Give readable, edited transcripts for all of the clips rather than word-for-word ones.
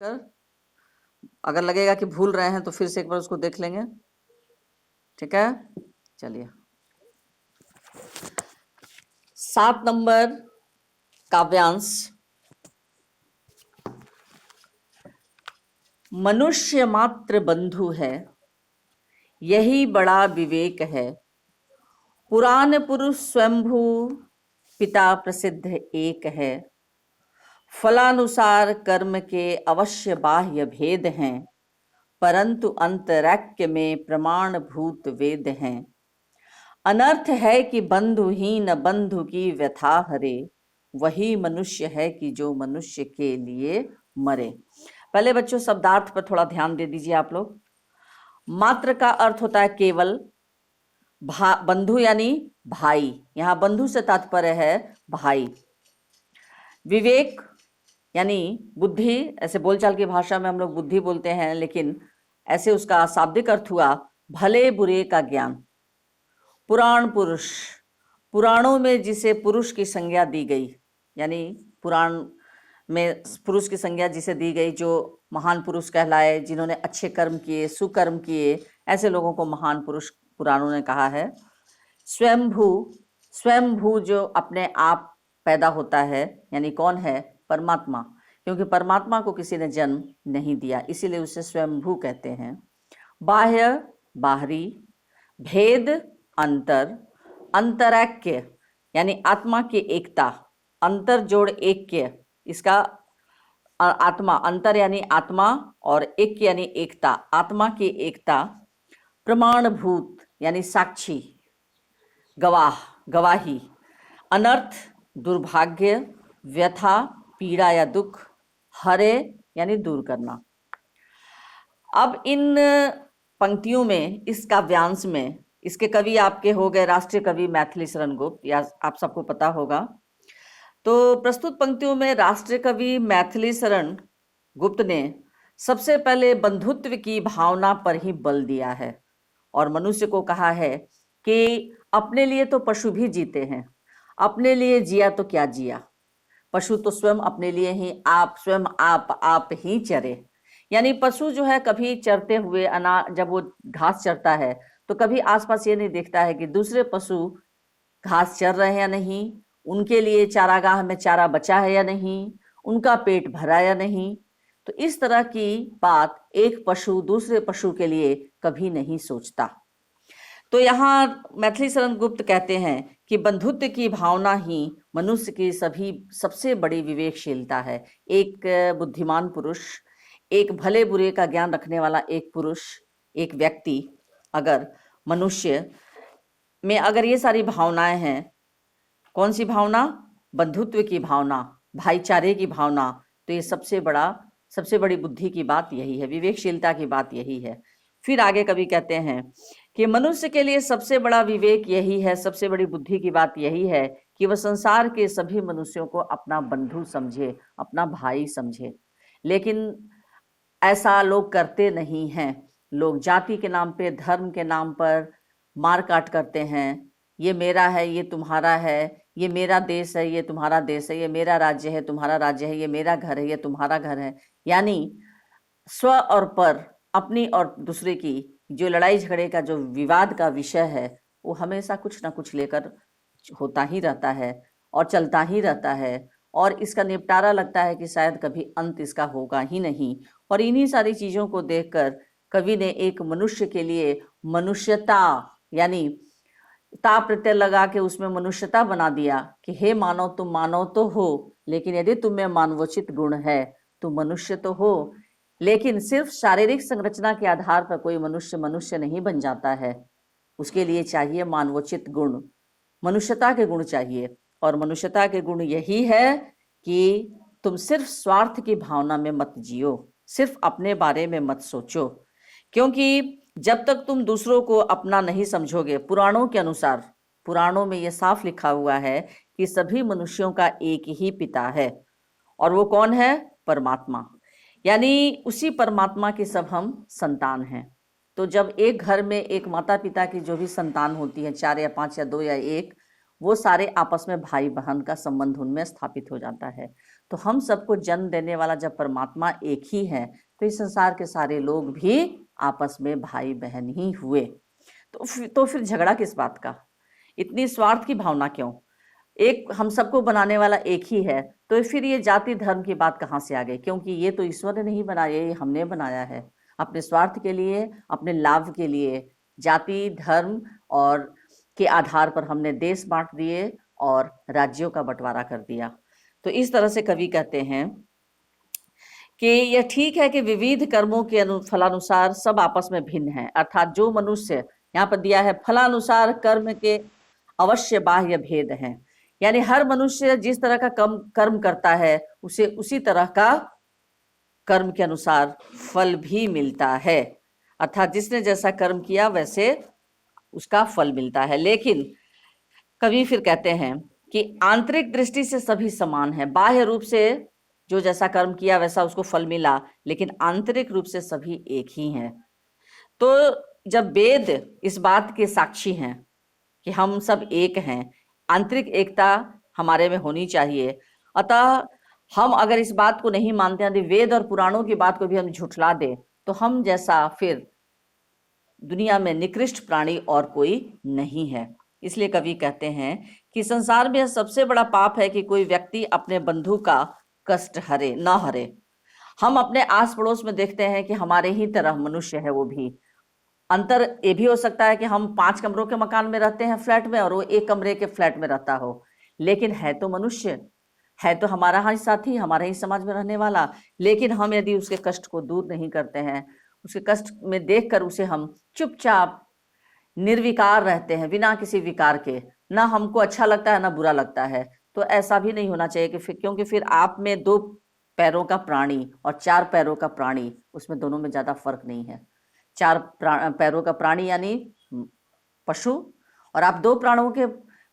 कर अगर लगेगा कि भूल रहे हैं तो फिर से एक बार उसको देख लेंगे। ठीक है, चलिए 7 नंबर काव्यांश। मनुष्य मात्र बंधु है, यही बड़ा विवेक है। पुराण पुरुष स्वयंभू, पिता प्रसिद्ध एक है। फलानुसार कर्म के अवश्य बाह्य भेद हैं, परंतु अंतरैक्य में प्रमाण भूत वेद हैं। अनर्थ है कि बंधुहीन बंधु की व्यथा हरे, वही मनुष्य है कि जो मनुष्य के लिए मरे। पहले बच्चों शब्दार्थ पर थोड़ा ध्यान दे दीजिए आप लोग। मात्र का अर्थ होता है केवल, बंधु यानी भाई, यहां बंधु से तात्पर्य है भाई। विवेक यानी बुद्धि, ऐसे बोलचाल की भाषा में हम लोग बुद्धि बोलते हैं, लेकिन ऐसे उसका शाब्दिक अर्थ हुआ भले बुरे का ज्ञान। पुराण पुरुष, पुराणों में जिसे पुरुष की संज्ञा दी गई, यानी पुराण में पुरुष की संज्ञा जिसे दी गई, जो महान पुरुष कहलाए, जिन्होंने अच्छे कर्म किए, सुकर्म किए, ऐसे लोगों को महान पुरुष पुराणों ने कहा है। स्वयंभू, स्वयंभू जो अपने आप पैदा होता है, यानी कौन है? परमात्मा, क्योंकि परमात्मा को किसी ने जन्म नहीं दिया, इसीलिए उसे स्वयंभू कहते हैं। बाह्य बाहरी, भेद अंतर, अंतरैक्य यानी आत्मा की एकता, अंतर जोड़ ऐक्य, इसका आत्मा, अंतर यानी आत्मा और ऐक्य यानी एकता, आत्मा की एकता। प्रमाणभूत यानी साक्षी, गवाह, गवाही। अनर्थ दुर्भाग्य, व्यथा पीड़ा या दुख, हरे यानी दूर करना। अब इन पंक्तियों में, इस काव्यांश में, इसके कवि आपके हो गए राष्ट्रीय कवि मैथिली शरण गुप्त, या आप सबको पता होगा। तो प्रस्तुत पंक्तियों में राष्ट्रीय कवि मैथिली शरण गुप्त ने सबसे पहले बंधुत्व की भावना पर ही बल दिया है और मनुष्य को कहा है कि अपने लिए तो पशु भी जीते हैं, अपने लिए जिया तो क्या जिया, पशु तो स्वयं अपने लिए ही, आप स्वयं आप ही चरे। यानी पशु जो है कभी चरते हुए जब वो घास चरता है तो कभी आसपास ये नहीं देखता है कि दूसरे पशु घास चर रहे हैं या नहीं, उनके लिए चारागाह में चारा बचा है या नहीं, उनका पेट भरा या नहीं। तो इस तरह की बात एक पशु दूसरे पशु के लिए कभी नहीं सोचता। तो यहाँ मैथिली शरण गुप्त कहते हैं कि बंधुत्व की भावना ही मनुष्य की सबसे बड़ी विवेकशीलता है। एक बुद्धिमान पुरुष, एक भले बुरे का ज्ञान रखने वाला एक पुरुष, एक व्यक्ति, अगर मनुष्य में अगर ये सारी भावनाएं हैं, कौन सी भावना? बंधुत्व की भावना, भाईचारे की भावना, तो ये सबसे बड़ी बुद्धि की बात यही है, विवेकशीलता की बात यही है। फिर आगे कवि कहते हैं कि मनुष्य के लिए सबसे बड़ा विवेक यही है, सबसे बड़ी बुद्धि की बात यही है कि वह संसार के सभी मनुष्यों को अपना बंधु समझे, अपना भाई समझे। लेकिन ऐसा लोग करते नहीं हैं। लोग जाति के नाम पे, धर्म के नाम पर मार काट करते हैं। ये मेरा है, ये तुम्हारा है, ये मेरा देश है, ये तुम्हारा देश है, ये मेरा राज्य है, तुम्हारा राज्य है, ये मेरा घर है, ये तुम्हारा घर है। यानी स्व और पर, अपनी और दूसरे की जो लड़ाई झगड़े का जो विवाद का विषय है, वो हमेशा कुछ ना कुछ लेकर होता ही रहता है और चलता ही रहता है, और इसका निपटारा लगता है कि शायद कभी अंत इसका होगा ही नहीं। और इन्हीं सारी चीजों को देखकर कवि ने एक मनुष्य के लिए मनुष्यता, यानी ता प्रत्यय लगा के उसमें मनुष्यता बना दिया कि हे मानव, तुम मानव तो हो, लेकिन यदि तुम में मानवोचित गुण है तो मनुष्य तो हो। लेकिन सिर्फ शारीरिक संरचना के आधार पर कोई मनुष्य नहीं बन जाता है, उसके लिए चाहिए मानवोचित गुण, मनुष्यता के गुण चाहिए। और मनुष्यता के गुण यही है कि तुम सिर्फ स्वार्थ की भावना में मत जियो, सिर्फ अपने बारे में मत सोचो, क्योंकि जब तक तुम दूसरों को अपना नहीं समझोगे, पुराणों के अनुसार, पुराणों में यह साफ लिखा हुआ है कि सभी मनुष्यों का एक ही पिता है, और वो कौन है? परमात्मा। यानी उसी परमात्मा के सब हम संतान हैं। तो जब एक घर में एक माता पिता की जो भी संतान होती है, 4 या 5 या 2 या 1, वो सारे आपस में भाई बहन का संबंध उनमें स्थापित हो जाता है। तो हम सबको जन्म देने वाला जब परमात्मा एक ही है तो इस संसार के सारे लोग भी आपस में भाई बहन ही हुए। तो फिर झगड़ा किस बात का, इतनी स्वार्थ की भावना क्यों? एक हम सबको बनाने वाला एक ही है, तो फिर ये जाति धर्म की बात कहाँ से आ गई? क्योंकि ये तो ईश्वर ने नहीं बनाया, ये हमने बनाया है अपने स्वार्थ के लिए, अपने लाभ के लिए। जाति धर्म और के आधार पर हमने देश बांट दिए और राज्यों का बंटवारा कर दिया। तो इस तरह से कवि कहते हैं कि यह ठीक है कि विविध कर्मों के फलानुसार सब आपस में भिन्न है, अर्थात जो मनुष्य, यहाँ पर दिया है फलानुसार कर्म के अवश्य बाह्य भेद हैं, यानी हर मनुष्य जिस तरह का कर्म करता है उसे उसी तरह का कर्म के अनुसार फल भी मिलता है, अर्थात जिसने जैसा कर्म किया वैसे उसका फल मिलता है। लेकिन कवि फिर कहते हैं कि आंतरिक दृष्टि से सभी समान है, बाह्य रूप से जो जैसा कर्म किया वैसा उसको फल मिला, लेकिन आंतरिक रूप से सभी एक ही हैं। तो जब वेद इस बात के साक्षी हैं कि हम सब एक हैं, आंतरिक एकता हमारे में होनी चाहिए, अतः हम अगर इस बात को नहीं मानते हैं, वेद और पुराणों की बात को भी हम झुठला दें, तो हम जैसा फिर दुनिया में निकृष्ट प्राणी और कोई नहीं है। इसलिए कवि कहते हैं कि संसार में सबसे बड़ा पाप है कि कोई व्यक्ति अपने बंधु का कष्ट हरे न हरे। हम अपने आस पड़ोस में देखते हैं कि हमारे ही तरह मनुष्य है, वो भी अंतर ये भी हो सकता है कि हम 5 कमरों के मकान में रहते हैं फ्लैट में और वो 1 कमरे के फ्लैट में रहता हो, लेकिन है तो मनुष्य, है तो हमारा ही साथी, हमारे ही समाज में रहने वाला। लेकिन हम यदि उसके कष्ट को दूर नहीं करते हैं, उसके कष्ट में देखकर उसे हम चुपचाप निर्विकार रहते हैं बिना किसी विकार के, ना हमको अच्छा लगता है ना बुरा लगता है, तो ऐसा भी नहीं होना चाहिए कि क्योंकि फिर आप में 2 पैरों का प्राणी और 4 पैरों का प्राणी, उसमें दोनों में ज्यादा फर्क नहीं है। 4 पैरों का प्राणी यानी पशु, और आप 2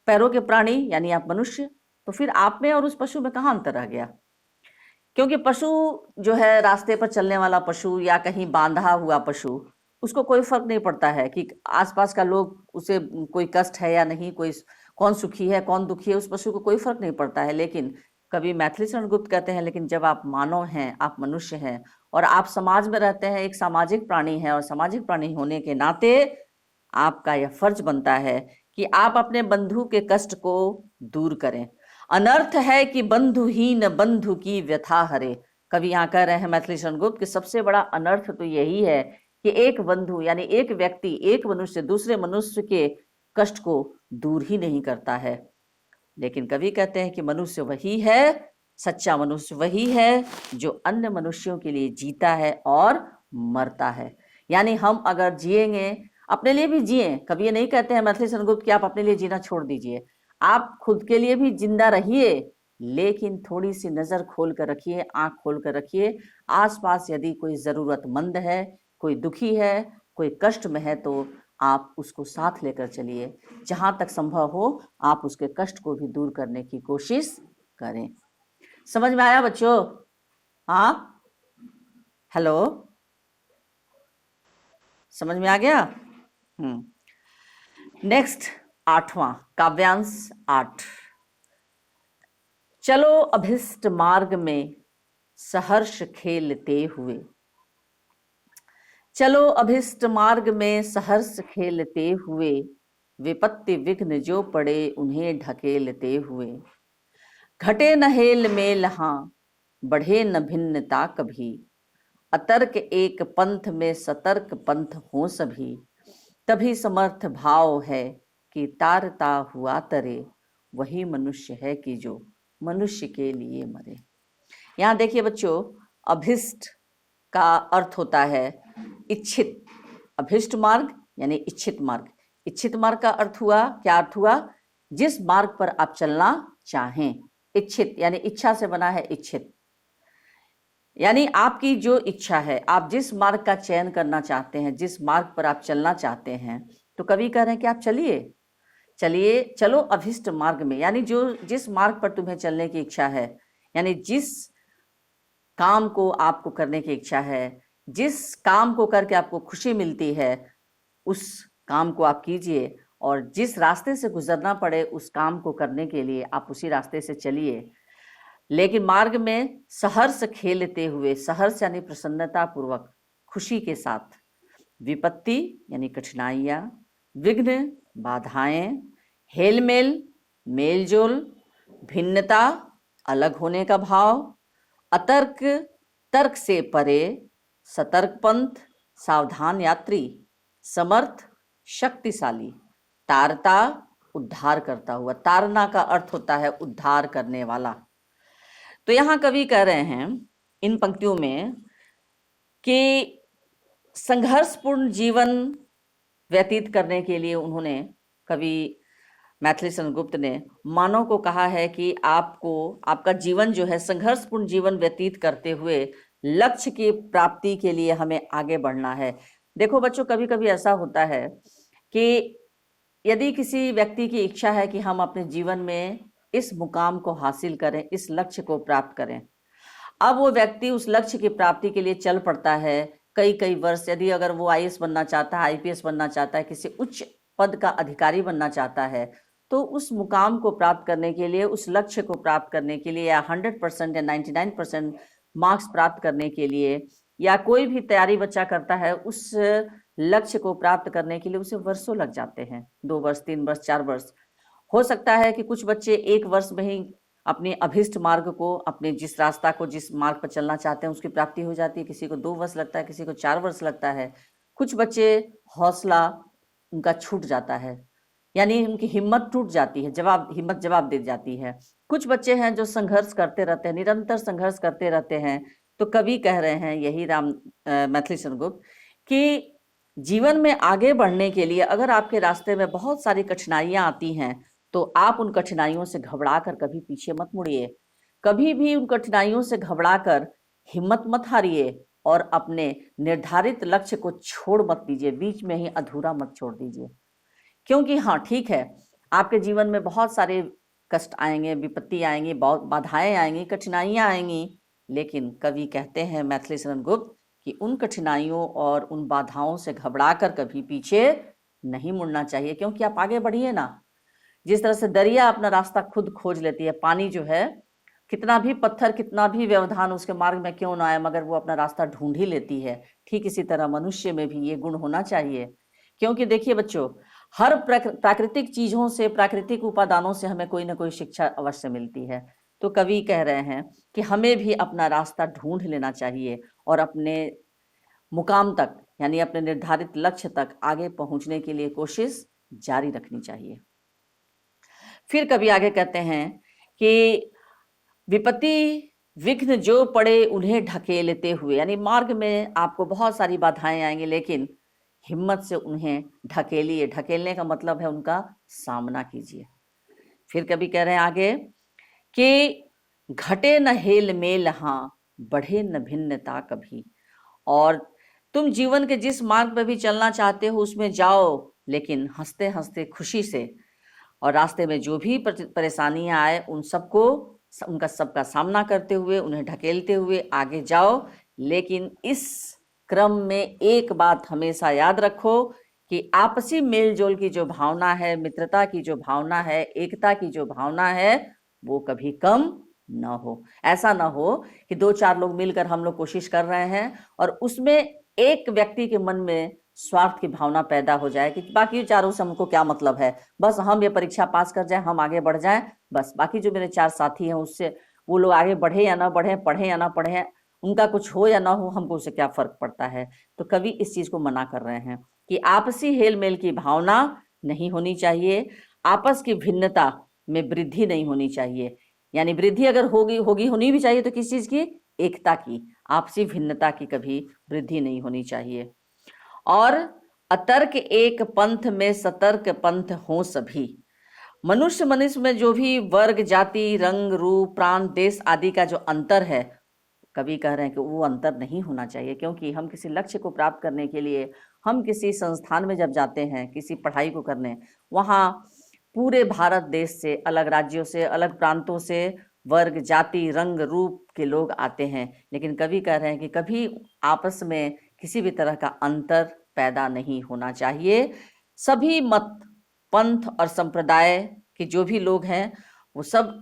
पैरों के प्राणी यानी आप मनुष्य, तो फिर आप में और उस पशु में कहाँ अंतर रह गया? क्योंकि पशु जो है, रास्ते पर चलने वाला पशु या कहीं बांधा हुआ पशु, उसको कोई फर्क नहीं पड़ता है कि आसपास का लोग उसे कोई कष्ट है या नहीं, कोई कौन सुखी है कौन दुखी है, उस पशु को कोई फर्क नहीं पड़ता है। लेकिन कवि मैथिली शरण गुप्त कहते हैं, लेकिन जब आप मानव हैं, आप मनुष्य हैं और आप समाज में रहते हैं, एक सामाजिक प्राणी है, और सामाजिक प्राणी होने के नाते आपका यह फर्ज बनता है कि आप अपने बंधु के कष्ट को दूर करें। अनर्थ है कि बंधुहीन बंधु की व्यथा हरे। कवि यहाँ कह रहे हैं मैथिली शरण गुप्त कि सबसे बड़ा अनर्थ तो यही है कि एक बंधु यानी एक व्यक्ति, एक मनुष्य दूसरे मनुष्य के कष्ट को दूर ही नहीं करता है। लेकिन कवि कहते हैं कि मनुष्य वही है, सच्चा मनुष्य वही है जो अन्य मनुष्यों के लिए जीता है और मरता है। यानी हम अगर जिएंगे, अपने लिए भी जिए, कभी ये नहीं कहते हैं मैथिली शरण गुप्त कि आप अपने लिए जीना छोड़ दीजिए, आप खुद के लिए भी जिंदा रहिए, लेकिन थोड़ी सी नजर खोल कर रखिए, आंख खोल कर रखिए। आसपास यदि कोई जरूरतमंद है, कोई दुखी है, कोई कष्ट में है, तो आप उसको साथ लेकर चलिए। जहां तक संभव हो आप उसके कष्ट को भी दूर करने की कोशिश करें। समझ में आया बच्चों? हाँ, हेलो, समझ में आ गया? नेक्स्ट 8वां काव्यांश 8। चलो अभिष्ट मार्ग में सहर्ष खेलते हुए, चलो अभिष्ट मार्ग में सहर्ष खेलते हुए, विपत्ति विघ्न जो पड़े उन्हें ढकेलते हुए। घटे न हेल मेल हाँ, बढ़े न भिन्नता कभी, अतर्क एक पंथ में सतर्क पंथ हो सभी। तभी समर्थ भाव है कि तारता हुआ तरे, वही मनुष्य है कि जो मनुष्य के लिए मरे। यहाँ देखिए बच्चों, अभिष्ट का अर्थ होता है इच्छित। अभिष्ट मार्ग यानी इच्छित मार्ग। इच्छित मार्ग का अर्थ हुआ, क्या अर्थ हुआ? जिस मार्ग पर आप चलना चाहें। इच्छित यानी इच्छा से बना है इच्छित, यानी आपकी जो इच्छा है, आप जिस मार्ग का चयन करना चाहते हैं, जिस मार्ग पर आप चलना चाहते हैं, तो कवि कह रहे हैं कि आप चलिए, चलिए, चलो अभिष्ट मार्ग में, यानी जो जिस मार्ग पर तुम्हें चलने की इच्छा है, यानी जिस काम को आपको करने की इच्छा है, जिस काम को करके आपको खुशी मिलती है, उस काम को आप कीजिए, और जिस रास्ते से गुजरना पड़े उस काम को करने के लिए आप उसी रास्ते से चलिए। लेकिन मार्ग में सहर्ष खेलते हुए, सहर्ष यानी प्रसन्नता पूर्वक, खुशी के साथ, विपत्ति यानी कठिनाइयाँ, विघ्न बाधाएं, हेलमेल मेलजोल, भिन्नता अलग होने का भाव, अतर्क तर्क से परे, सतर्क पंथ सावधान यात्री, समर्थ शक्तिशाली, तारता उद्धार करता हुआ। तारना का अर्थ होता है उद्धार करने वाला। तो यहाँ कवि कह रहे हैं इन पंक्तियों में कि संघर्षपूर्ण जीवन व्यतीत करने के लिए उन्होंने, कवि मैथिली शरण गुप्त ने मानव को कहा है कि आपको आपका जीवन जो है संघर्षपूर्ण जीवन व्यतीत करते हुए लक्ष्य की प्राप्ति के लिए हमें आगे बढ़ना है। देखो बच्चों, कभी कभी ऐसा होता है कि यदि किसी व्यक्ति की इच्छा है कि हम अपने जीवन में इस मुकाम को हासिल करें, इस लक्ष्य को प्राप्त करें, अब वो व्यक्ति उस लक्ष्य की प्राप्ति के लिए चल पड़ता है कई कई वर्ष। यदि अगर वो आईएएस बनना चाहता है, आईपीएस बनना चाहता है, किसी उच्च पद का अधिकारी बनना चाहता है, तो उस मुकाम को प्राप्त करने के लिए, उस लक्ष्य को प्राप्त करने के लिए, या 100% या 99% मार्क्स प्राप्त करने के लिए, या कोई भी तैयारी बच्चा करता है, उस लक्ष्य को प्राप्त करने के लिए उसे वर्षों लग जाते हैं। 2 वर्ष, 3 वर्ष, 4 वर्ष। हो सकता है कि कुछ बच्चे 1 वर्ष में ही अपने अभिष्ट मार्ग को, अपने जिस रास्ता को, जिस मार्ग पर चलना चाहते हैं उसकी प्राप्ति हो जाती है। किसी को 2 वर्ष लगता है, किसी को 4 वर्ष लगता है। कुछ बच्चे हौसला उनका छूट जाता है, यानी उनकी हिम्मत टूट जाती है, हिम्मत जवाब दे जाती है। कुछ बच्चे हैं जो संघर्ष करते रहते हैं, निरंतर संघर्ष करते रहते हैं। तो कवि कह रहे हैं, यही मैथिली शरण गुप्त, कि जीवन में आगे बढ़ने के लिए अगर आपके रास्ते में बहुत सारी कठिनाइयां आती हैं, तो आप उन कठिनाइयों से घबराकर कभी पीछे मत मुड़िए। कभी भी उन कठिनाइयों से घबराकर हिम्मत मत हारिए और अपने निर्धारित लक्ष्य को छोड़ मत दीजिए, बीच में ही अधूरा मत छोड़ दीजिए। क्योंकि हाँ, ठीक है, आपके जीवन में बहुत सारे कष्ट आएंगे, विपत्ति आएंगी, बहुत बाधाएं आएंगी, कठिनाइयां आएंगी, लेकिन कवि कहते हैं मैथिली शरण गुप्त कि उन कठिनाइयों और उन बाधाओं से घबराकर कभी पीछे नहीं मुड़ना चाहिए, क्योंकि आप आगे बढ़िए ना। जिस तरह से दरिया अपना रास्ता खुद खोज लेती है, पानी जो है कितना भी पत्थर, कितना भी व्यवधान उसके मार्ग में क्यों ना आए, मगर वो अपना रास्ता ढूंढ ही लेती है। ठीक इसी तरह मनुष्य में भी ये गुण होना चाहिए। क्योंकि देखिए बच्चों, हर प्राकृतिक चीजों से, प्राकृतिक उपादानों से हमें कोई ना कोई शिक्षा अवश्य मिलती है। तो कवि कह रहे हैं कि हमें भी अपना रास्ता ढूंढ लेना चाहिए और अपने मुकाम तक, यानी अपने निर्धारित लक्ष्य तक आगे पहुंचने के लिए कोशिश जारी रखनी चाहिए। फिर कवि आगे कहते हैं कि विपत्ति विघ्न जो पड़े उन्हें ढकेलते हुए, यानी मार्ग में आपको बहुत सारी बाधाएं आएंगी, लेकिन हिम्मत से उन्हें ढकेलिए। ढकेलने का मतलब है उनका सामना कीजिए। फिर कभी कह रहे हैं आगे कि घटे न हेल मेल, हाँ बढ़े न भिन्नता कभी। और तुम जीवन के जिस मार्ग पर भी चलना चाहते हो उसमें जाओ, लेकिन हंसते हंसते खुशी से, और रास्ते में जो भी परेशानियां आए उन सबको, उनका सबका सामना करते हुए, उन्हें ढकेलते हुए आगे जाओ। लेकिन इस क्रम में एक बात हमेशा याद रखो कि आपसी मेलजोल की जो भावना है, मित्रता की जो भावना है, एकता की जो भावना है, वो कभी कम न हो। ऐसा ना हो कि 2-4 लोग मिलकर हम लोग कोशिश कर रहे हैं और उसमें एक व्यक्ति के मन में स्वार्थ की भावना पैदा हो जाए कि बाकी चारों से हमको क्या मतलब है, बस हम ये परीक्षा पास कर जाएं, हम आगे बढ़ जाएं, बस बाकी जो मेरे 4 साथी हैं उससे, वो लोग आगे बढ़े या ना बढ़े, पढ़े या ना पढ़े, उनका कुछ हो या ना हो, हमको उससे क्या फर्क पड़ता है। तो कवि इस चीज को मना कर रहे हैं कि आपसी हेल मेल की भावना नहीं होनी चाहिए, आपस की भिन्नता में वृद्धि नहीं होनी चाहिए। यानी वृद्धि अगर होनी भी चाहिए तो किस चीज की? एकता की, आपसी भिन्नता की कभी वृद्धि नहीं होनी चाहिए। और अतर्क एक पंथ में सतर्क पंथ हो सभी। मनुष्य में जो भी वर्ग, जाति, रंग, रूप, प्रांत, देश आदि का जो अंतर है, कवि कह रहे हैं कि वो अंतर नहीं होना चाहिए। क्योंकि हम किसी लक्ष्य को प्राप्त करने के लिए, हम किसी संस्थान में जब जाते हैं किसी पढ़ाई को करने, वहाँ पूरे भारत देश से, अलग राज्यों से, अलग प्रांतों से वर्ग, जाति, रंग, रूप के लोग आते हैं। लेकिन कवि कह रहे हैं कि कभी आपस में किसी भी तरह का अंतर पैदा नहीं होना चाहिए। सभी मत, पंथ और संप्रदाय के जो भी लोग हैं वो सब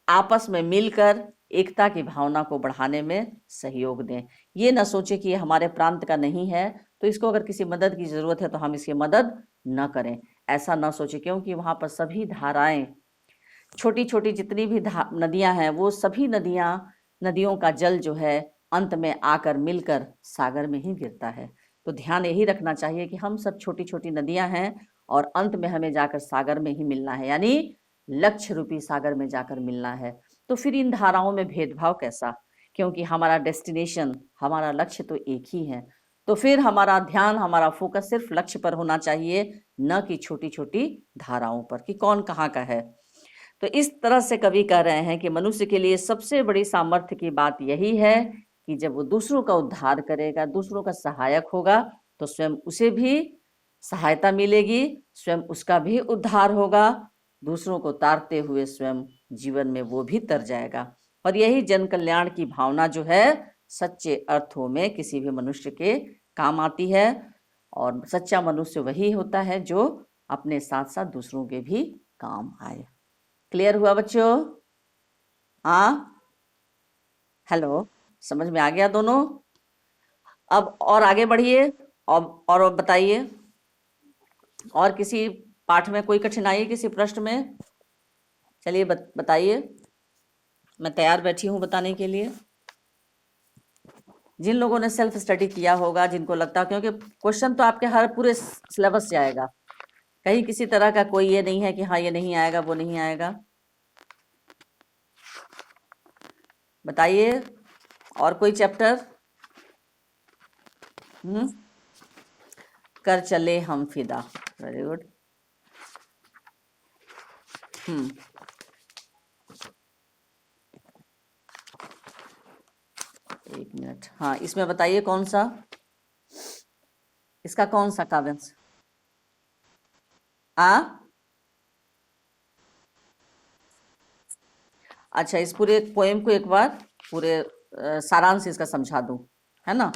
आपस में मिलकर एकता की भावना को बढ़ाने में सहयोग दें। ये न सोचे कि ये हमारे प्रांत का नहीं है तो इसको अगर किसी मदद की ज़रूरत है तो हम इसकी मदद न करें, ऐसा न सोचे, क्योंकि वहाँ पर सभी धाराएं, छोटी छोटी जितनी भी नदियां हैं, वो सभी नदियों का जल जो है अंत में आकर मिलकर सागर में ही गिरता है। तो ध्यान यही रखना चाहिए कि हम सब छोटी छोटी नदियां हैं और अंत में हमें जाकर सागर में ही मिलना है, यानी लक्ष्य रूपी सागर में जाकर मिलना है। तो फिर इन धाराओं में भेदभाव कैसा, क्योंकि हमारा डेस्टिनेशन, हमारा लक्ष्य तो एक ही है। तो फिर हमारा ध्यान, हमारा फोकस सिर्फ लक्ष्य पर होना चाहिए, न कि छोटी छोटी धाराओं पर कि कौन कहाँ का है। तो इस तरह से कवि कह रहे हैं कि मनुष्य के लिए सबसे बड़ी सामर्थ्य की बात यही है कि जब वो दूसरों का उद्धार करेगा, दूसरों का सहायक होगा, तो स्वयं उसे भी सहायता मिलेगी, स्वयं उसका भी उद्धार होगा, दूसरों को तारते हुए स्वयं जीवन में वो भी तर जाएगा। और यही जन कल्याण की भावना जो है सच्चे अर्थों में किसी भी मनुष्य के काम आती है। और सच्चा मनुष्य वही होता है जो अपने साथ साथ दूसरों के भी काम आए। क्लियर हुआ बच्चों? हाँ, हेलो, समझ में आ गया दोनों? अब और आगे बढ़िए और बताइए, और किसी पाठ में कोई कठिनाई किसी प्रश्न में? चलिए बताइए, मैं तैयार बैठी हूँ बताने के लिए। जिन लोगों ने सेल्फ स्टडी किया होगा, जिनको लगता है, क्योंकि क्वेश्चन तो आपके हर पूरे सिलेबस से आएगा, कहीं किसी तरह का कोई ये नहीं है कि हाँ ये नहीं आएगा वो नहीं आएगा। बताइए, और कोई चैप्टर? कर चले हम फिदा, वेरी गुड। एक मिनट, हाँ इसमें बताइए कौन सा, इसका कौन सा काव्यांश? अच्छा, इस पूरे पोएम को एक बार पूरे सारांश इसका समझा दूं, है ना?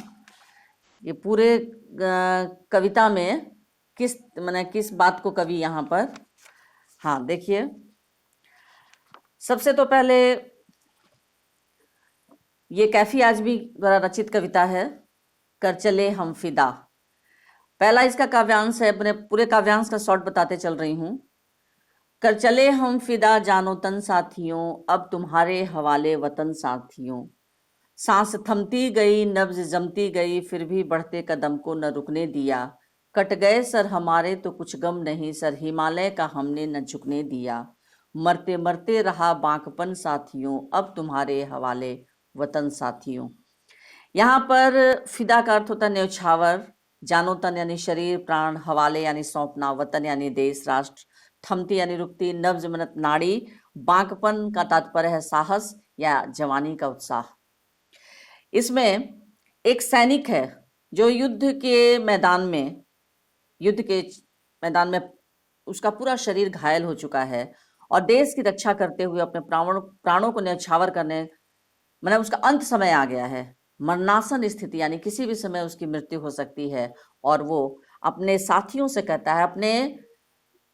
ये पूरे कविता में किस बात को कवि यहाँ पर, हाँ देखिए, सबसे तो पहले ये कैफी आजमी द्वारा रचित कविता है, कर चले हम फिदा। पहला इसका काव्यांश है, अपने पूरे काव्यांश का शॉर्ट बताते चल रही हूं। कर चले हम फिदा जानो तन साथियों, अब तुम्हारे हवाले वतन साथियों। सांस थमती गई, नब्ज जमती गई, फिर भी बढ़ते कदम को न रुकने दिया। कट गए सर हमारे तो कुछ गम नहीं, सर हिमालय का हमने न झुकने दिया। मरते मरते रहा बांकपन साथियों, अब तुम्हारे हवाले वतन साथियों। यहाँ पर फिदा का अर्थ होता है न्यौछावर, जानो तन यानी शरीर प्राण, हवाले यानी सौंपना, वतन यानी देश राष्ट्र, थमती यानी रुकती, नब्ज मनत नाड़ी, बांकपन का तात्पर्य है साहस या जवानी का उत्साह। इसमें एक सैनिक है जो युद्ध के मैदान में उसका पूरा शरीर घायल हो चुका है और देश की रक्षा करते हुए अपने प्राणों को न्यौछावर करने, मतलब उसका अंत समय आ गया है, मरणासन स्थिति, यानी किसी भी समय उसकी मृत्यु हो सकती है। और वो अपने साथियों से कहता है, अपने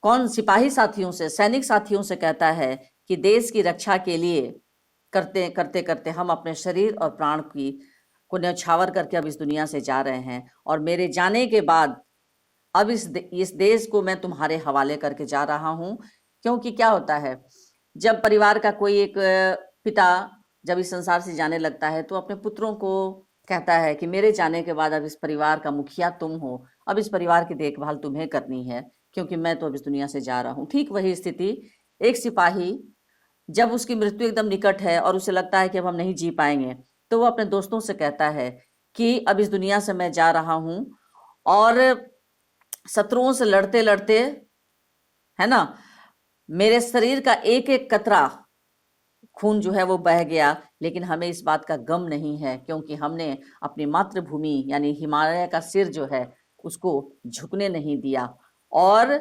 सिपाही साथियों से, सैनिक साथियों से कहता है कि देश की रक्षा के लिए करते करते करते हम अपने शरीर और प्राण को न्यौछावर करके अब इस दुनिया से जा रहे हैं, और मेरे जाने के बाद अब इस देश को मैं तुम्हारे हवाले करके जा रहा हूं। क्योंकि क्या होता है, जब परिवार का कोई एक पिता जब इस संसार से जाने लगता है तो अपने पुत्रों को कहता है कि मेरे जाने के बाद अब इस परिवार का मुखिया तुम हो, अब इस परिवार की देखभाल तुम्हें करनी है, क्योंकि मैं तो अब इस दुनिया से जा रहा हूं। ठीक वही स्थिति एक सिपाही, जब उसकी मृत्यु एकदम निकट है और उसे लगता है कि अब हम नहीं जी पाएंगे, तो वो अपने दोस्तों से कहता है कि अब इस दुनिया से मैं जा रहा हूं, और शत्रुओं से लड़ते लड़ते, है ना, मेरे शरीर का एक एक कतरा खून जो है वो बह गया, लेकिन हमें इस बात का गम नहीं है, क्योंकि हमने अपनी मातृभूमि यानी हिमालय का सिर जो है उसको झुकने नहीं दिया, और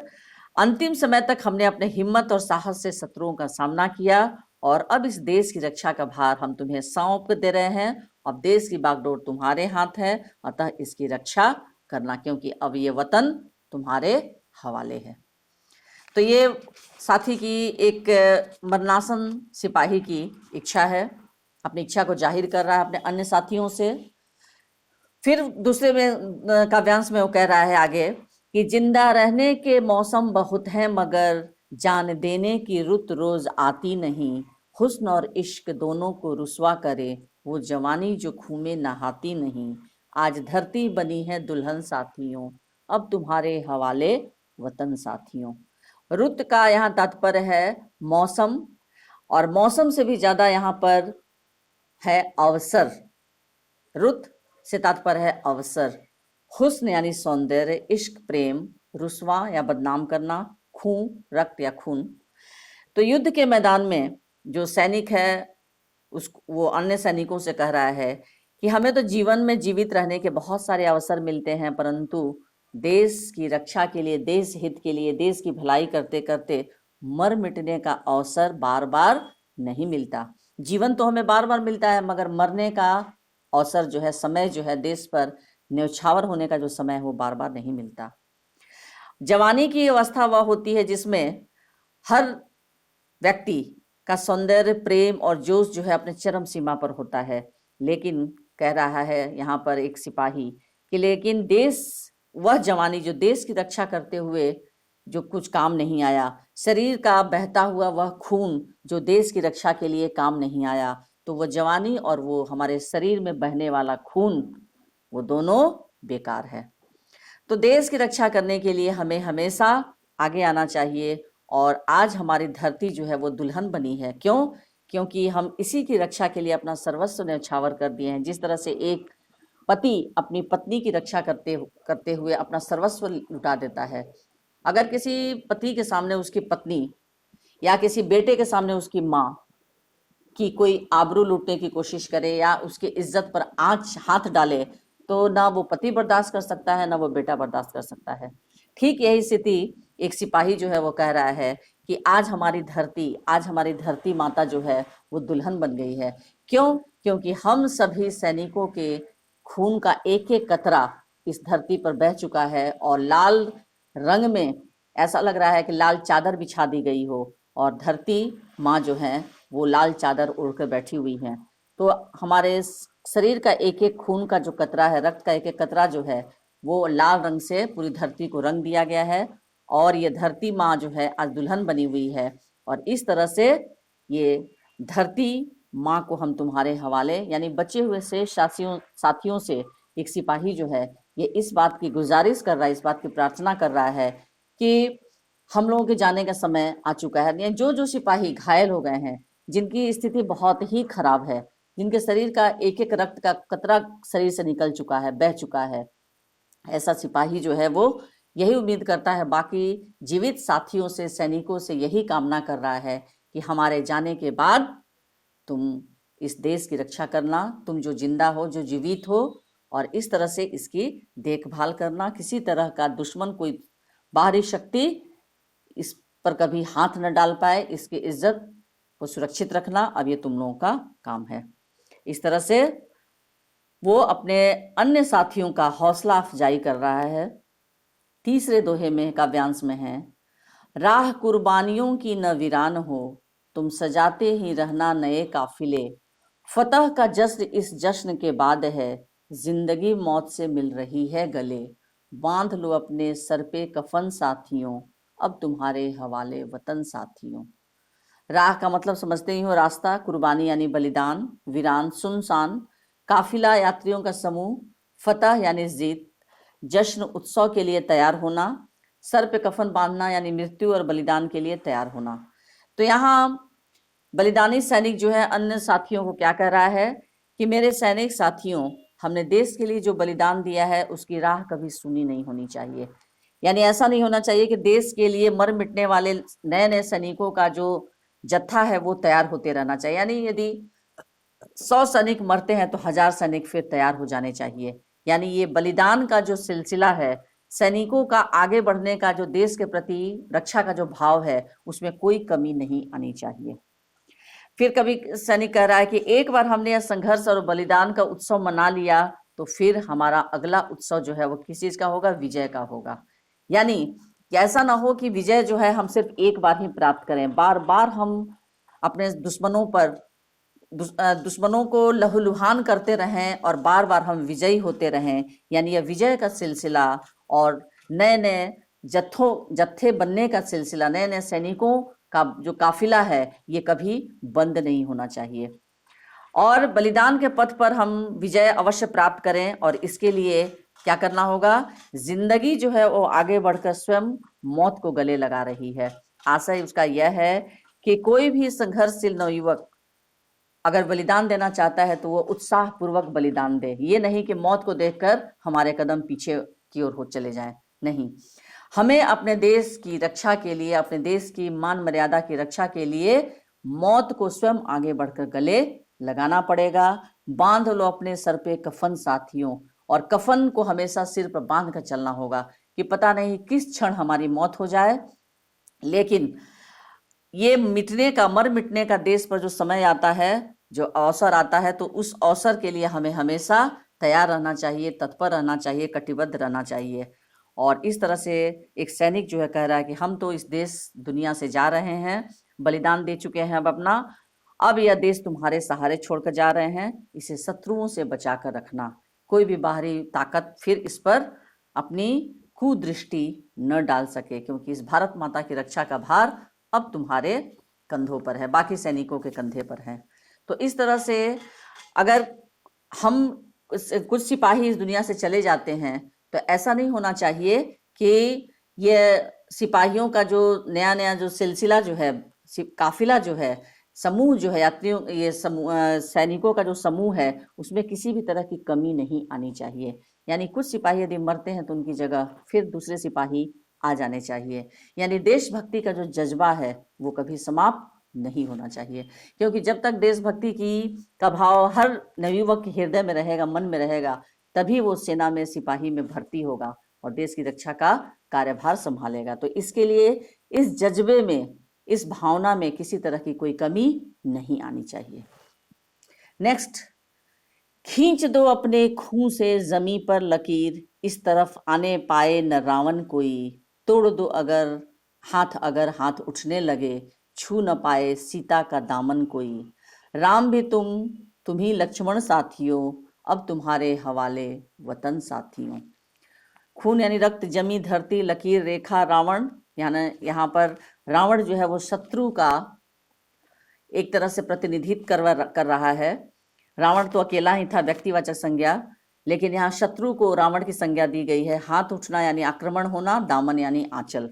अंतिम समय तक हमने अपने हिम्मत और साहस से शत्रुओं का सामना किया, और अब इस देश की रक्षा का भार हम तुम्हें सौंप दे रहे हैं। अब देश की बागडोर तुम्हारे हाथ है, अतः इसकी रक्षा करना, क्योंकि अब ये वतन तुम्हारे हवाले है। तो ये साथी की एक मरणासन सिपाही की इच्छा है अपनी इच्छा को जाहिर कर रहा है अपने अन्य साथियों से। फिर दूसरे में काव्यांश में वो कह रहा है आगे कि जिंदा रहने के मौसम बहुत हैं मगर जान देने की रुत रोज आती नहीं। हुस्न और इश्क दोनों को रुसवा करे वो जवानी जो खून में नहाती नहीं। आज धरती बनी है दुल्हन साथियों अब तुम्हारे हवाले वतन साथियों। रुत का यहाँ तात्पर्य है मौसम, और मौसम से भी ज्यादा यहाँ पर है अवसर। रुत से तात्पर्य है अवसर। हुस्न यानी सौंदर्य, इश्क प्रेम, रुस्वा या बदनाम करना, खून रक्त या खून। तो युद्ध के मैदान में जो सैनिक है वो अन्य सैनिकों से कह रहा है कि हमें तो जीवन में जीवित रहने के बहुत सारे अवसर मिलते हैं, परंतु देश की रक्षा के लिए, देश हित के लिए, देश की भलाई करते करते मर मिटने का अवसर बार बार नहीं मिलता। जीवन तो हमें बार बार मिलता है मगर मरने का अवसर जो है, समय जो है, देश पर न्यौछावर होने का जो समय है वो बार बार नहीं मिलता। जवानी की अवस्था वह होती है जिसमें हर व्यक्ति का सौंदर्य, प्रेम और जोश जो है अपने चरम सीमा पर होता है। लेकिन कह रहा है यहाँ पर एक सिपाही कि लेकिन देश, वह जवानी जो देश की रक्षा करते हुए जो कुछ काम नहीं आया, शरीर का बहता हुआ वह खून जो देश की रक्षा के लिए काम नहीं आया, तो वो जवानी और वो हमारे शरीर में बहने वाला खून, वो दोनों बेकार है। तो देश की रक्षा करने के लिए हमें हमेशा आगे आना चाहिए। और आज हमारी धरती जो है वो दुल्हन बनी है। क्यों? क्योंकि हम इसी की रक्षा के लिए अपना सर्वस्व न्यौछावर कर दिए हैं। जिस तरह से एक पति अपनी पत्नी की रक्षा करते हुए अपना सर्वस्व लुटा देता है, अगर किसी पति के सामने उसकी पत्नी या किसी बेटे के सामने उसकी माँ की कोई आबरू लूटने की कोशिश करे या उसकी इज्जत पर आंच हाथ डाले, तो ना वो पति बर्दाश्त कर सकता है, ना वो बेटा बर्दाश्त कर सकता है। ठीक यही स्थिति एक सिपाही जो है वो कह रहा है कि आज हमारी धरती माता जो है वो दुल्हन बन गई है। क्यों? क्योंकि हम सभी सैनिकों के खून का एक एक कतरा इस धरती पर बह चुका है और लाल रंग में ऐसा लग रहा है कि लाल चादर बिछा दी गई हो और धरती माँ जो है वो लाल चादर ओढ़कर बैठी हुई हैं। तो हमारे शरीर का एक एक खून का जो कतरा है, रक्त का एक एक कतरा जो है, वो लाल रंग से पूरी धरती को रंग दिया गया है। और ये धरती माँ जो है आज दुल्हन बनी हुई है। और इस तरह से ये धरती माँ को हम तुम्हारे हवाले, यानी बचे हुए से साथियों से एक सिपाही जो है ये इस बात की गुजारिश कर रहा है, इस बात की प्रार्थना कर रहा है कि हम लोगों के जाने का समय आ चुका है। जो जो सिपाही घायल हो गए हैं, जिनकी स्थिति बहुत ही खराब है, जिनके शरीर का एक एक रक्त का कतरा शरीर से निकल चुका है, बह चुका है, ऐसा सिपाही जो है वो यही उम्मीद करता है, बाकी जीवित साथियों से, सैनिकों से यही कामना कर रहा है कि हमारे जाने के बाद तुम इस देश की रक्षा करना, तुम जो जिंदा हो, जो जीवित हो, और इस तरह से इसकी देखभाल करना। किसी तरह का दुश्मन, कोई बाहरी शक्ति इस पर कभी हाथ न डाल पाए, इसकी इज्जत को सुरक्षित रखना अब ये तुम लोगों का काम है। इस तरह से वो अपने अन्य साथियों का हौसला अफजाई कर रहा है। तीसरे दोहे में, काव्यांश में है, राह कुर्बानियों की न वीरान हो, तुम सजाते ही रहना नए काफिले। फतह का जश्न इस जश्न के बाद है, जिंदगी मौत से मिल रही है गले। बांध लो अपने सर पे कफन साथियों, अब तुम्हारे हवाले वतन साथियों। राह का मतलब समझते ही हो, रास्ता, कुर्बानी यानी बलिदान, वीरान सुनसान, काफिला यात्रियों का समूह, फतह यानी जीत, जश्न उत्सव के लिए तैयार होना, सर पे कफन बांधना यानी मृत्यु और बलिदान के लिए तैयार होना। तो यहाँ बलिदानी सैनिक जो है अन्य साथियों को क्या कह रहा है कि मेरे सैनिक साथियों, हमने देश के लिए जो बलिदान दिया है उसकी राह कभी सुनी नहीं होनी चाहिए। यानी ऐसा नहीं होना चाहिए कि देश के लिए मर मिटने वाले नए नए सैनिकों का जो जत्था है वो तैयार होते रहना चाहिए। यानी यदि 100 सैनिक मरते हैं तो 1000 सैनिक फिर तैयार हो जाने चाहिए। यानी ये बलिदान का जो सिलसिला है, सैनिकों का आगे बढ़ने का, जो देश के प्रति रक्षा का जो भाव है, उसमें कोई कमी नहीं आनी चाहिए। फिर कभी सैनिक कह रहा है कि एक बार हमने यह संघर्ष और बलिदान का उत्सव मना लिया तो फिर हमारा अगला उत्सव जो है वो किस चीज का होगा? विजय का होगा। यानी ऐसा ना हो कि विजय जो है हम सिर्फ एक बार ही प्राप्त करें, बार बार हम अपने दुश्मनों पर दुश्मनों को लहूलुहान करते रहें और बार बार हम विजयी होते रहें, यानी यह विजय का सिलसिला और नए नए जत्थे बनने का सिलसिला, नए नए सैनिकों का जो काफिला है, ये कभी बंद नहीं होना चाहिए। और बलिदान के पथ पर हम विजय अवश्य प्राप्त करें, और इसके लिए क्या करना होगा? जिंदगी जो है वो आगे बढ़कर स्वयं मौत को गले लगा रही है। आशय उसका यह है कि कोई भी संघर्षशील नवयुवक अगर बलिदान देना चाहता है तो वो उत्साह पूर्वक बलिदान दे। ये नहीं कि मौत को देखकर हमारे कदम पीछे की ओर हो चले जाएं, नहीं। हमें अपने देश की रक्षा के लिए, अपने देश की मान मर्यादा की रक्षा के लिए मौत को स्वयं आगे बढ़कर गले लगाना पड़ेगा। बांध लो अपने सर पे कफन साथियों, और कफन को हमेशा सिर पर बांध कर चलना होगा कि पता नहीं किस क्षण हमारी मौत हो जाए, लेकिन ये मिटने का, मर मिटने का देश पर जो समय आता है, जो अवसर आता है, तो उस अवसर के लिए हमें हमेशा तैयार रहना चाहिए, तत्पर रहना चाहिए, कटिबद्ध रहना चाहिए। और इस तरह से एक सैनिक जो है कह रहा है कि हम तो इस देश दुनिया से जा रहे हैं, बलिदान दे चुके हैं अब अपना, अब यह देश तुम्हारे सहारे छोड़कर जा रहे हैं, इसे शत्रुओं से बचा कर रखना। कोई भी बाहरी ताकत फिर इस पर अपनी कुदृष्टि न डाल सके, क्योंकि इस भारत माता की रक्षा का भार अब तुम्हारे कंधों पर है, बाकी सैनिकों के कंधे पर है। तो इस तरह से अगर हम कुछ सिपाही इस दुनिया से चले जाते हैं तो ऐसा नहीं होना चाहिए कि ये सिपाहियों का जो नया नया जो सिलसिला जो है, काफिला जो है, समूह जो है, यात्रियों, ये सैनिकों का जो समूह है, उसमें किसी भी तरह की कमी नहीं आनी चाहिए। यानी कुछ सिपाही यदि मरते हैं तो उनकी जगह फिर दूसरे सिपाही आ जाने चाहिए। यानी देशभक्ति का जो जज्बा है वो कभी समाप्त नहीं होना चाहिए, क्योंकि जब तक देशभक्ति का भाव हर नवयुवक के हृदय में रहेगा, मन में रहेगा, तभी वो सेना में, सिपाही में भर्ती होगा और देश की रक्षा का कार्यभार संभालेगा। तो इसके लिए इस जज्बे में, इस भावना में किसी तरह की कोई कमी नहीं आनी चाहिए। नेक्स्ट, खींच दो अपने खून से जमी पर लकीर, इस तरफ आने पाए न रावण कोई, तोड़ दो अगर हाथ उठने लगे, छू न पाए सीता का दामन कोई। राम भी तुम ही लक्ष्मण साथियों, अब तुम्हारे हवाले वतन साथियों। खून यानी रक्त, जमी धरती, लकीर रेखा रावण, यहाँ पर रावण जो है वो शत्रु का एक तरह से प्रतिनिधित्व कर रहा है। रावण तो अकेला ही था, व्यक्तिवाचक संज्ञा, लेकिन यहाँ शत्रु को रावण की संज्ञा दी गई है। हाथ उठना यानी आक्रमण होना, दामन यानी आंचल।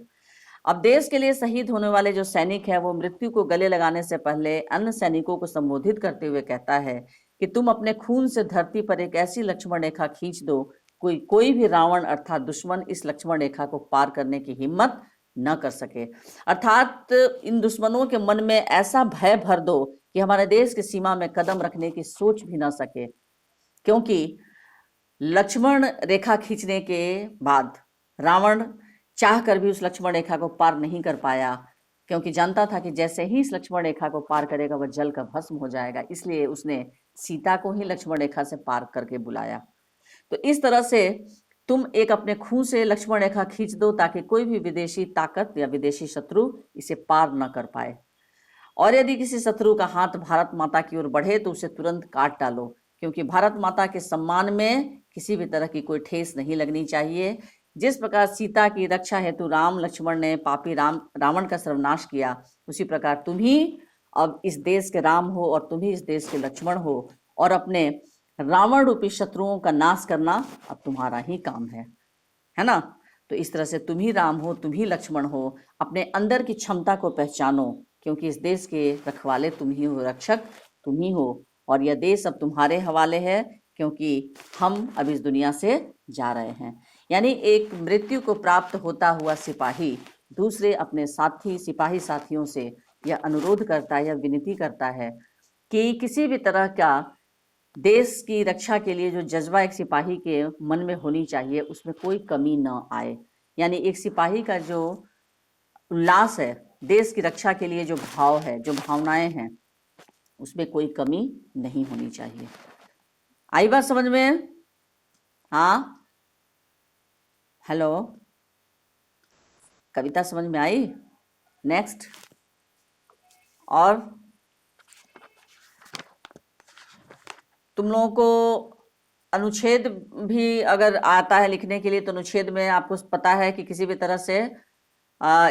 अब देश के लिए शहीद होने वाले जो सैनिक है वो मृत्यु को गले लगाने से पहले अन्य सैनिकों को संबोधित करते हुए कहता है कि तुम अपने खून से धरती पर एक ऐसी लक्ष्मण रेखा खींच दो, कोई भी रावण अर्थात दुश्मन इस लक्ष्मण रेखा को पार करने की हिम्मत न कर सके। अर्थात इन दुश्मनों के मन में ऐसा भय भर दो कि हमारे देश की सीमा में कदम रखने की सोच भी न सके। क्योंकि लक्ष्मण रेखा खींचने के बाद रावण चाह कर भी उस लक्ष्मण रेखा को पार नहीं कर पाया, क्योंकि जानता था कि जैसे ही इस लक्ष्मण रेखा को पार करेगा वह जल का भस्म हो जाएगा। इसलिए उसने सीता को ही लक्ष्मण रेखा से पार करके बुलाया। तो इस तरह से तुम एक अपने खून से लक्ष्मण रेखा खींच दो ताकि कोई भी विदेशी ताकत या विदेशी शत्रु इसे पार न कर पाए। और यदि किसी शत्रु का हाथ भारत माता की ओर बढ़े तो उसे तुरंत काट डालो, क्योंकि भारत माता के सम्मान में किसी भी तरह की कोई ठेस नहीं लगनी चाहिए। जिस प्रकार सीता की रक्षा हेतु राम लक्ष्मण ने पापी रावण का सर्वनाश किया, उसी प्रकार तुम ही अब इस देश के राम हो और तुम ही इस देश के लक्ष्मण हो, और अपने रावण रूपी शत्रुओं का नाश करना अब तुम्हारा ही काम है ना। तो इस तरह से तुम ही राम हो, तुम ही लक्ष्मण हो, अपने अंदर की क्षमता को पहचानो, क्योंकि इस देश के रखवाले तुम ही हो, रक्षक तुम ही हो, और यह देश अब तुम्हारे हवाले है, क्योंकि हम अब इस दुनिया से जा रहे हैं। यानी एक मृत्यु को प्राप्त होता हुआ सिपाही दूसरे अपने सिपाही साथियों से यह अनुरोध करता है, यह विनती करता है कि किसी भी तरह का देश की रक्षा के लिए जो जज्बा एक सिपाही के मन में होनी चाहिए उसमें कोई कमी न आए। यानी एक सिपाही का जो उल्लास है, देश की रक्षा के लिए जो भाव है, जो भावनाएं हैं, उसमें कोई कमी नहीं होनी चाहिए। आई बात समझ में? हाँ, हेलो, कविता समझ में आई? नेक्स्ट, और तुम लोगों को अनुच्छेद भी अगर आता है लिखने के लिए तो अनुच्छेद में आपको पता है कि किसी भी तरह से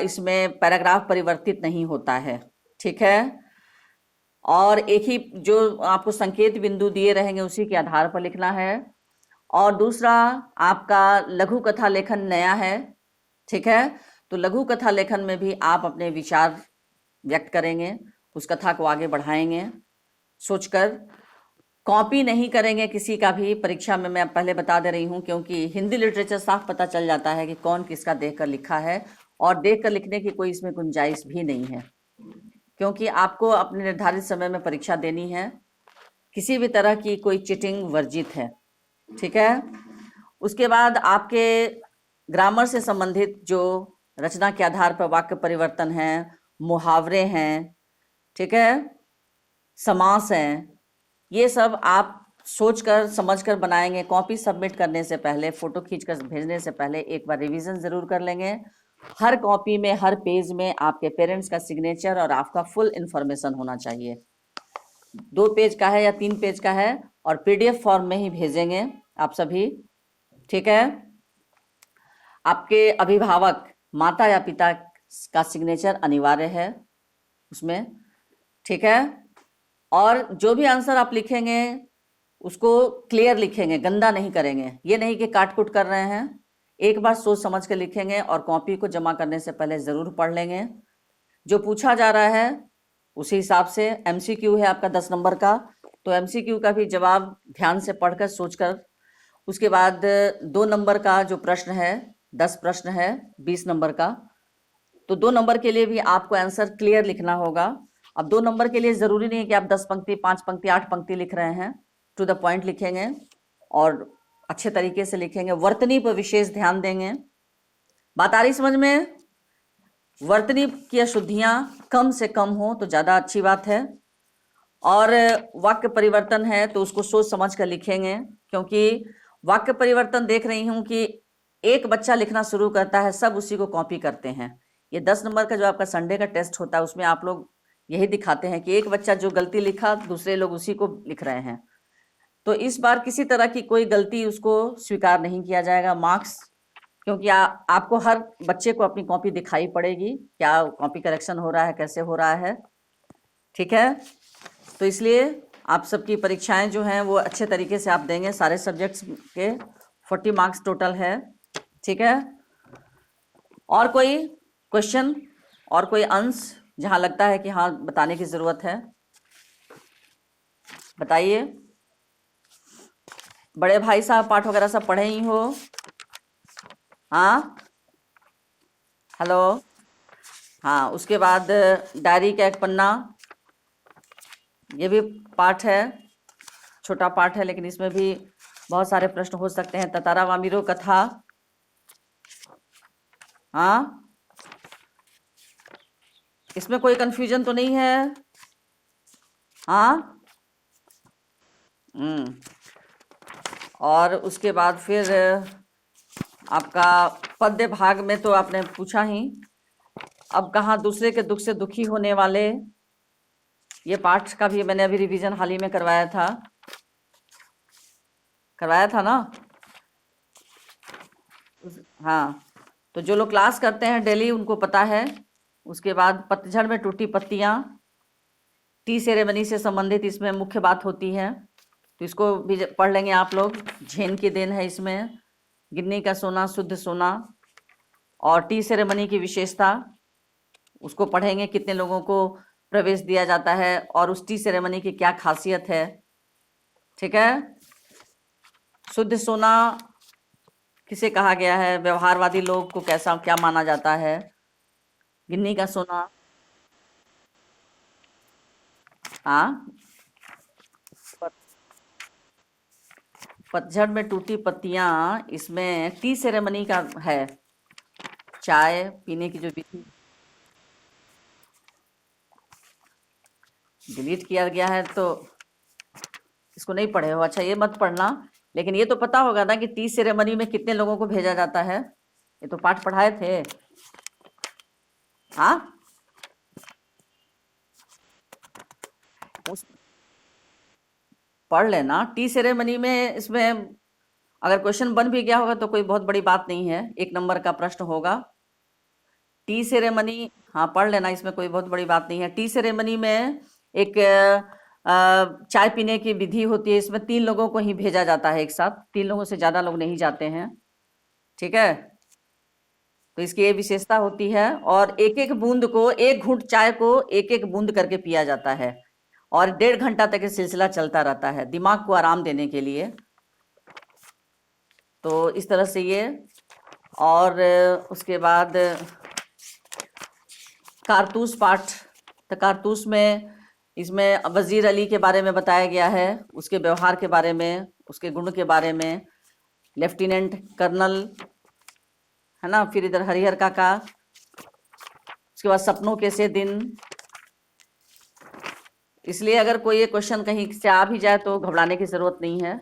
इसमें पैराग्राफ परिवर्तित नहीं होता है, ठीक है। और एक ही जो आपको संकेत बिंदु दिए रहेंगे उसी के आधार पर लिखना है। और दूसरा, आपका लघु कथा लेखन नया है, ठीक है। तो लघु कथा लेखन में भी आप अपने विचार व्यक्त करेंगे, उस कथा को आगे बढ़ाएंगे सोचकर। कॉपी नहीं करेंगे किसी का भी परीक्षा में, मैं पहले बता दे रही हूँ, क्योंकि हिंदी लिटरेचर साफ पता चल जाता है कि कौन किसका देखकर लिखा है, और देखकर लिखने की कोई इसमें गुंजाइश भी नहीं है, क्योंकि आपको अपने निर्धारित समय में परीक्षा देनी है। किसी भी तरह की कोई चीटिंग वर्जित है, ठीक है। उसके बाद आपके ग्रामर से संबंधित जो रचना के आधार पर वाक्य परिवर्तन है, मुहावरे हैं, ठीक है, समास हैं, ये सब आप सोचकर समझकर बनाएंगे। कॉपी सबमिट करने से पहले, फोटो खींचकर भेजने से पहले एक बार रिवीजन जरूर कर लेंगे। हर कॉपी में, हर पेज में आपके पेरेंट्स का सिग्नेचर और आपका फुल इंफॉर्मेशन होना चाहिए। 2 पेज का है या 3 पेज का है, और पीडीएफ फॉर्म में ही भेजेंगे आप सभी, ठीक है। आपके अभिभावक, माता या पिता का सिग्नेचर अनिवार्य है उसमें, ठीक है। और जो भी आंसर आप लिखेंगे उसको क्लियर लिखेंगे, गंदा नहीं करेंगे। ये नहीं कि काट कुट कर रहे हैं, एक बार सोच समझ के लिखेंगे, और कॉपी को जमा करने से पहले ज़रूर पढ़ लेंगे। जो पूछा जा रहा है उसी हिसाब से, एमसीक्यू है आपका 10 नंबर का, तो एमसीक्यू का भी जवाब ध्यान से पढ़कर सोचकर, उसके बाद 2 नंबर का जो प्रश्न है, 10 प्रश्न है 20 नंबर का, तो 2 नंबर के लिए भी आपको आंसर क्लियर लिखना होगा। अब 2 नंबर के लिए ज़रूरी नहीं है कि आप 10 पंक्ति, 5 पंक्ति, 8 पंक्ति लिख रहे हैं, टू द पॉइंट लिखेंगे और अच्छे तरीके से लिखेंगे। वर्तनी पर विशेष ध्यान देंगे। बात आ रही समझ में? वर्तनी की अशुद्धियां कम से कम हो तो ज़्यादा अच्छी बात है। और वाक्य परिवर्तन है तो उसको सोच समझ कर लिखेंगे, क्योंकि वाक्य परिवर्तन देख रही हूं कि एक बच्चा लिखना शुरू करता है, सब उसी को कॉपी करते हैं। ये 10 नंबर का जो आपका संडे का टेस्ट होता है उसमें आप लोग यही दिखाते हैं कि एक बच्चा जो गलती लिखा दूसरे लोग उसी को लिख रहे हैं। तो इस बार किसी तरह की कोई गलती उसको स्वीकार नहीं किया जाएगा, मार्क्स, क्योंकि आपको हर बच्चे को अपनी कॉपी दिखाई पड़ेगी, क्या कॉपी करेक्शन हो रहा है, कैसे हो रहा है, ठीक है। तो इसलिए आप सबकी परीक्षाएं जो हैं वो अच्छे तरीके से आप देंगे। सारे सब्जेक्ट्स के 40 मार्क्स टोटल है, ठीक है। और कोई क्वेश्चन और कोई अंश जहां लगता है कि हाँ बताने की ज़रूरत है, बताइए। बड़े भाई साहब पाठ वगैरह सब पढ़े ही हो? हाँ, हेलो। हाँ, उसके बाद डायरी का एक पन्ना, ये भी पाठ है, छोटा पाठ है, लेकिन इसमें भी बहुत सारे प्रश्न हो सकते हैं। ततारा वामिरो कथा, हाँ, इसमें कोई कंफ्यूजन तो नहीं है? हाँ, और उसके बाद फिर आपका पद्य भाग में तो आपने पूछा ही। अब कहाँ दूसरे के दुख से दुखी होने वाले, ये पाठ का भी मैंने अभी रिवीजन हाल ही में करवाया था ना। हाँ, तो जो लोग क्लास करते हैं डेली उनको पता है। उसके बाद पतझड़ में टूटी पत्तियां, टी सेरेमनी से संबंधित इसमें मुख्य बात होती है, तो इसको भी पढ़ लेंगे आप लोग। झेन की देन है इसमें, गिन्नी का सोना शुद्ध सोना, और टी सेरेमनी की विशेषता उसको पढ़ेंगे, कितने लोगों को प्रवेश दिया जाता है और उस टी सेरेमनी की क्या खासियत है, ठीक है। शुद्ध सोना किसे कहा गया है, व्यवहारवादी लोग को कैसा क्या माना जाता है। गिन्नी का सोना, हाँ, पतझड़ में टूटी पत्तियां, इसमें टी सेरेमनी का है, चाय पीने की जो विधि डिलीट किया गया है तो इसको नहीं पढ़े हो, अच्छा ये मत पढ़ना। लेकिन ये तो पता होगा ना कि टी सेरेमनी में कितने लोगों को भेजा जाता है, ये तो पाठ पढ़ाए थे। हाँ, पढ़ लेना। टी सेरेमनी में इसमें अगर क्वेश्चन बन भी गया होगा तो कोई बहुत बड़ी बात नहीं है, 1 नंबर का प्रश्न होगा। टी सेरेमनी, हाँ पढ़ लेना, इसमें कोई बहुत बड़ी बात नहीं है। टी सेरेमनी में एक चाय पीने की विधि होती है, इसमें 3 लोगों को ही भेजा जाता है एक साथ, 3 लोगों से ज़्यादा लोग नहीं जाते हैं, ठीक है। तो इसकी ये विशेषता होती है, और एक एक बूंद को, एक घूंट चाय को एक एक बूंद करके पिया जाता है, और 1.5 घंटा तक ये सिलसिला चलता रहता है, दिमाग को आराम देने के लिए। तो इस तरह से ये, और उसके बाद कारतूस पाठ, तो कारतूस में इसमें वजीर अली के बारे में बताया गया है, उसके व्यवहार के बारे में, उसके गुण के बारे में, लेफ्टिनेंट कर्नल, है ना। फिर इधर हरिहर काका, उसके बाद सपनों के से दिन। इसलिए अगर कोई ये क्वेश्चन कहीं से आ भी जाए तो घबराने की जरूरत नहीं है।